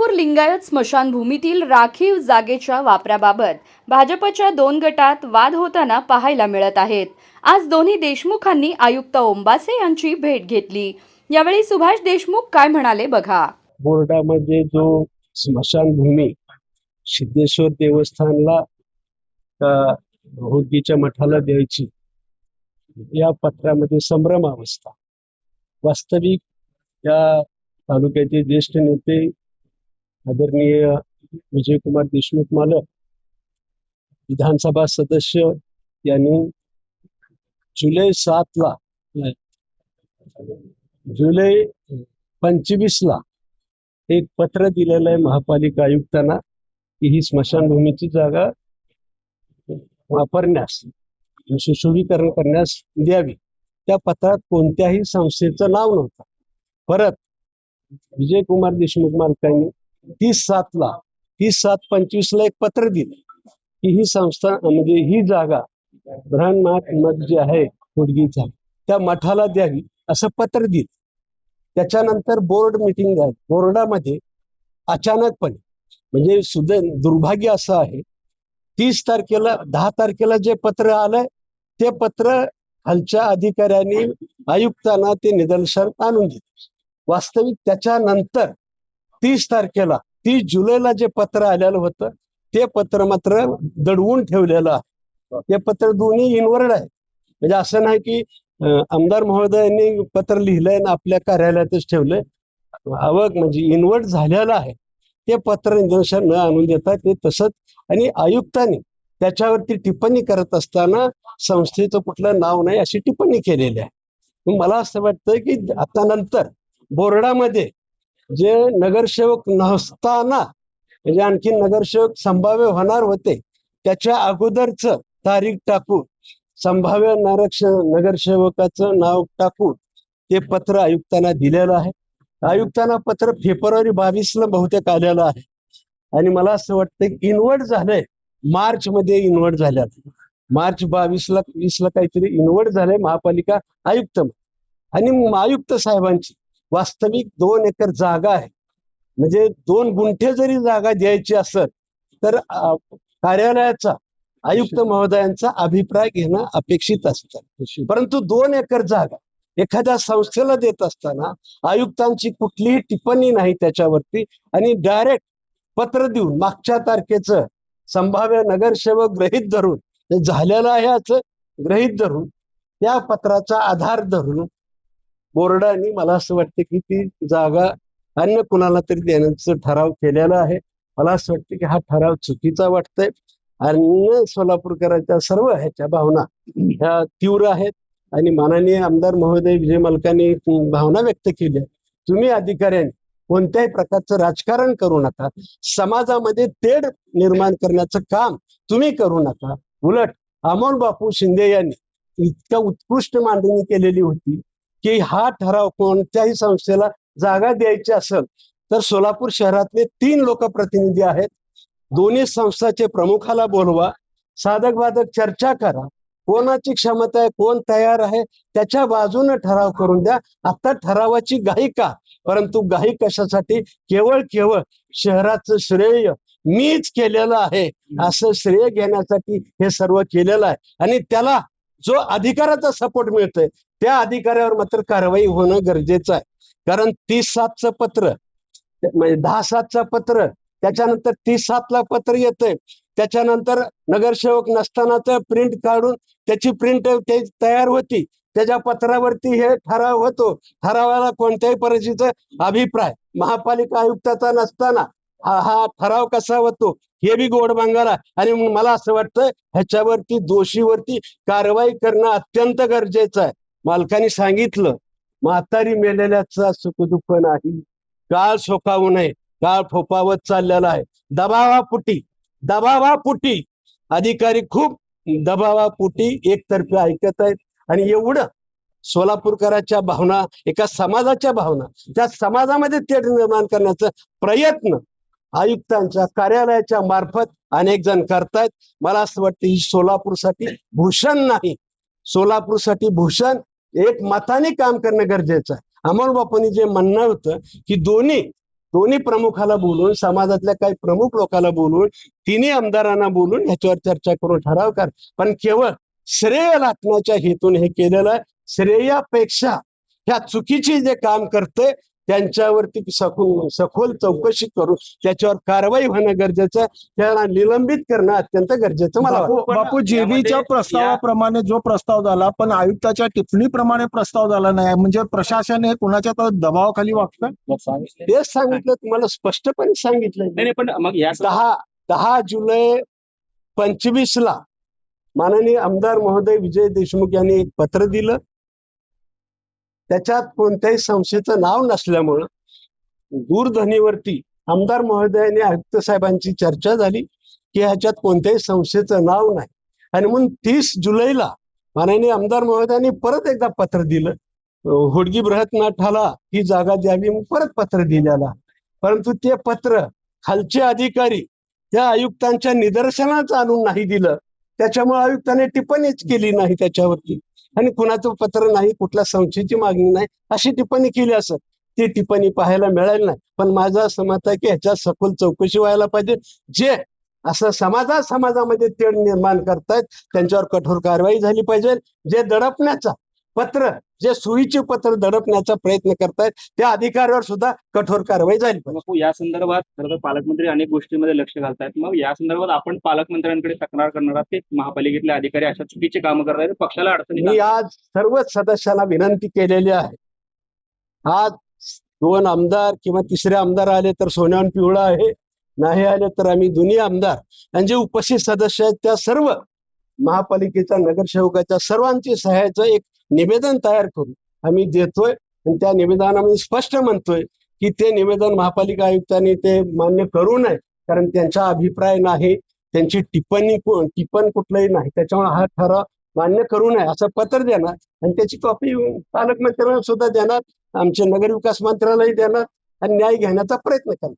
सोलापूर लिंगायत स्मशानभूमीतील राखीव जागेच्या वापराबाबत भाजपच्या 2 गटात वाद होताना पाहायला मिळत आहेत। आज दोन्ही देशमुखांनी आयुक्त ओंबासे यांची भेट घेतली। यावेळी सुभाष देशमुख काय म्हणाले बघा। बोर्डामध्ये जो स्मशानभूमी सिद्धेश्वर देवस्थानला होडगीच्या मठाला द्यायची या पत्रामध्ये संभ्रम अवस्था। वास्तविक या तालुक्याचे ज्येष्ठ नेते आदरणीय विजयकुमार देशमुख मालक विधानसभा सदस्य यांनी जुलै 25 ला एक पत्र दिलेलं आहे महापालिका आयुक्तांना की ही स्मशानभूमीची जागा वापरण्यास सुशोभीकरण करण्यास द्यावी। त्या पत्रात कोणत्याही संस्थेचं नाव नव्हतं। परत विजयकुमार देशमुख मालकांनी 30/7/25 ला एक पत्र दिलं की ही संस्था म्हणजे ही जागा ब्रह्मनाथ मठ जे आहे होडगीचा त्या मठाला द्यावी असं पत्र दिलं। त्याच्यानंतर बोर्ड मीटिंग झाली। बोर्डामध्ये अचानकपणे म्हणजे सुद्धा दुर्भाग्य असं आहे 10 तारखेला जे पत्र आलंय ते पत्र खालच्या अधिकाऱ्यांनी आयुक्तांना ते निदर्शनास आणून दिले। वास्तविक त्याच्यानंतर 30 जुलैला जे पत्र आलेलं होतं ते पत्र मात्र दडवून ठेवलेलं आहे। ते पत्र दोन्ही इनवर्ड आहे, म्हणजे असं नाही की आमदार महोदयांनी पत्र लिहिलंय आणि आपल्या कार्यालयातच ठेवलंय। आवक म्हणजे इनवर्ड झालेलं आहे। ते पत्र निदर्शन न आणून देता ते तसंच, आणि आयुक्तांनी त्याच्यावरती टिप्पणी करत असताना संस्थेचं कुठलं नाव नाही अशी टिप्पणी केलेली आहे। मला असं वाटतं की आता नंतर बोर्डामध्ये जे नगरसेवक नसताना म्हणजे आणखी नगरसेवक संभाव्य होणार होते त्याच्या अगोदरच तारीख टाकून संभाव्य नगरसेवकाचं नाव टाकून ते पत्र आयुक्तांना दिलेलं आहे। आयुक्तांना पत्र फेब्रुवारी 22 ला बहुतेक आलेलं आहे आणि मला असं वाटतं इनवर्ड झालंय मार्च मध्ये इनवर्ड झाल्या। मार्च 22 ला 20 ला काहीतरी इनवर्ड झालंय महापालिका आयुक्त। आणि आयुक्त साहेबांची वास्तविक 2 एकर जागा आहे, म्हणजे 2 गुंठे जरी जागा द्यायची असेल तर कार्यालयाचा आयुक्त महोदयांचा अभिप्राय घेणं अपेक्षित असतं। परंतु 2 एकर जागा एखाद्या संस्थेला देत असताना आयुक्तांची कुठलीही टिप्पणी नाही त्याच्यावरती, आणि डायरेक्ट पत्र देऊन मागच्या तारखेचं संभाव्य नगरसेवक गृहीत धरून झालेलं आहे असं गृहीत धरून त्या पत्राचा आधार धरून बोर्डाने मला असं वाटतं की ती जागा अन्य कुणाला तरी देण्याचा ठराव केलेला आहे। मला असं वाटतं की हा ठराव चुकीचा वाटतोय। अन्य सोलापूरकरांच्या सर्व ह्याच्या भावना ह्या तीव्र आहेत आणि माननीय आमदार महोदय विजय मालकांनी भावना व्यक्त केली। तुम्ही अधिकाऱ्यांनी कोणत्याही प्रकारचं राजकारण करू नका, समाजामध्ये तेढ निर्माण करण्याचं काम तुम्ही करू नका। उलट अमोल बापू शिंदे यांनी इतका उत्कृष्ट मांडणी केलेली होती की हा ठराव कोणत्याही संस्थेला जागा द्यायची असेल तर सोलापूर शहरातले 3 लोकप्रतिनिधी आहेत, दोन्ही संस्थाचे प्रमुखाला बोलवा, साधक बाधक चर्चा करा, कोणाची क्षमता आहे कोण तयार आहे त्याच्या बाजूने ठराव करून द्या। आता ठरावाची घाई का? परंतु घाई कशासाठी? केवळ शहराचं श्रेय मीच केलेलं आहे असं श्रेय घेण्यासाठी हे सर्व केलेलं आहे, आणि त्याला जो अधिकाराचा सपोर्ट मिळतोय त्या अधिकाऱ्यावर मात्र कारवाई होणं गरजेचं आहे। कारण 30/7चं पत्र म्हणजे 10/7चं पत्र, त्याच्यानंतर 30/7 ला पत्र येतंय, त्याच्यानंतर नगरसेवक नसतानाच प्रिंट काढून त्याची प्रिंट तयार होती, त्याच्या पत्रावरती हे ठराव होतो। ठरावाला कोणत्याही परिस्थितीचा अभिप्राय महापालिका आयुक्ताचा नसताना हा ठराव कसा होतो हे बी गोड बांगाला। आणि मला असं वाटतं ह्याच्यावरती दोषीवरती कारवाई करणं अत्यंत गरजेचं आहे। मालकाने सांगितलं म्हातारी मेलेल्याचा सुखदुःख नाही, काळ सोकावू नये, काळ फोपावत चाललेला आहे। दबावापुटी अधिकारी खूप दबावापुटी एकतर्फे ऐकत आहेत, आणि एवढं सोलापूरकरांच्या भावना एका समाजाच्या भावना त्या समाजामध्ये तेढ निर्माण करण्याचा प्रयत्न आयुक्तांच्या कार्यालयाच्या मार्फत अनेक जण करतायत। मला असं वाटतं ही सोलापूरसाठी भूषण नाही, सोलापूरसाठी भूषण एक मताने काम करणं गरजेचं आहे। अमोल बापूंनी जे म्हणणं होतं की दोन्ही दोन्ही प्रमुखाला बोलून, समाजातल्या काही प्रमुख लोकांना बोलून, तिन्ही आमदारांना बोलून ह्याच्यावर चर्चा करून ठराव कर. पण केवळ श्रेय लाटण्याच्या हेतून हे केलेलं आहे. श्रेयापेक्षा ह्या चुकीचे जे काम करते त्यांच्यावरती सखोल चौकशी करून त्याच्यावर कारवाई होणं गरजेचं आहे. त्याला निलंबित करणं अत्यंत गरजेचं मला वाटतं. बापू जेबीच्या प्रस्तावाप्रमाणे जो प्रस्ताव झाला पण आयुक्ताच्या टिप्पणीप्रमाणे प्रस्ताव झाला नाही, म्हणजे प्रशासन हे कुणाच्या तर दबावाखाली वागतं. तेच सांगितलं तुम्हाला, स्पष्टपणे सांगितलं. नाही पण मग या 10 जुलै 25 माननीय आमदार महोदय विजय देशमुख यांनी एक पत्र दिलं. त्याच्यात कोणत्याही संस्थेचं नाव नसल्यामुळं दूरध्वनीवरती आमदार महोदयाने आयुक्त साहेबांची चर्चा झाली की ह्याच्यात कोणत्याही संस्थेचं नाव नाही. आणि म्हणून 30 जुलैला माननीय आमदार महोदयांनी परत एकदा पत्र दिलं. होडगी बृहत मठाला ही जागा द्यावी म्हणून परत पत्र दिलेला. परंतु ते पत्र खालचे अधिकारी त्या आयुक्तांच्या निदर्शनाच आणून नाही दिलं. त्याच्यामुळे आयुक्तांनी टिप्पणीच केली नाही त्याच्यावरती. आणि कुणाचं पत्र नाही, कुठल्या संस्थेची मागणी नाही अशी टिप्पणी केली असं ती टिप्पणी पाहायला मिळाली नाही. पण माझं असं मत आहे की ह्याच्यात सखोल चौकशी व्हायला पाहिजे. जे असं समाजामध्ये तेढ निर्माण करतायत त्यांच्यावर कठोर कारवाई झाली पाहिजे. जे दडपण्याचा पत्र, जे सुईचे पत्र दडपण्याचा प्रयत्न करतायत त्या अधिकाऱ्यावर सुद्धा कठोर कारवाई झाली पाहिजे. बापू या संदर्भात खरं तर पालकमंत्री अनेक गोष्टींमध्ये लक्ष घालतायत. मग या संदर्भात आपण पालकमंत्र्यांकडे तक्रार करणार आहात, ते महापालिकेतले अधिकारी अशा चुकीचे कामं करतायत, पक्षाला अडचणी मी आज सर्वच सदस्यांना विनंती केलेली आहे. आज 2 आमदार किंवा 3रे आमदार आले तर सोन्याहून पिवळा आहे, नाही आले तर आम्ही दोन्ही आमदार आणि जे उपस्थित सदस्य आहेत त्या सर्व महापालिकेच्या नगरसेवकाच्या सर्वांची सहाय्याचं एक निवेदन तयार करून आम्ही देतोय. आणि त्या निवेदनामध्ये स्पष्ट म्हणतोय की ते निवेदन महापालिका आयुक्तांनी ते मान्य करू नये, कारण त्यांचा अभिप्राय नाही, त्यांची टिप्पण कुठलंही नाही, त्याच्यामुळे हा ठराव मान्य करू नये असं पत्र देणार आणि त्याची कॉपी पालकमंत्र्यांना सुद्धा देणार, आमच्या नगरविकास मंत्र्यालाही देणार आणि न्याय घेण्याचा प्रयत्न करणार.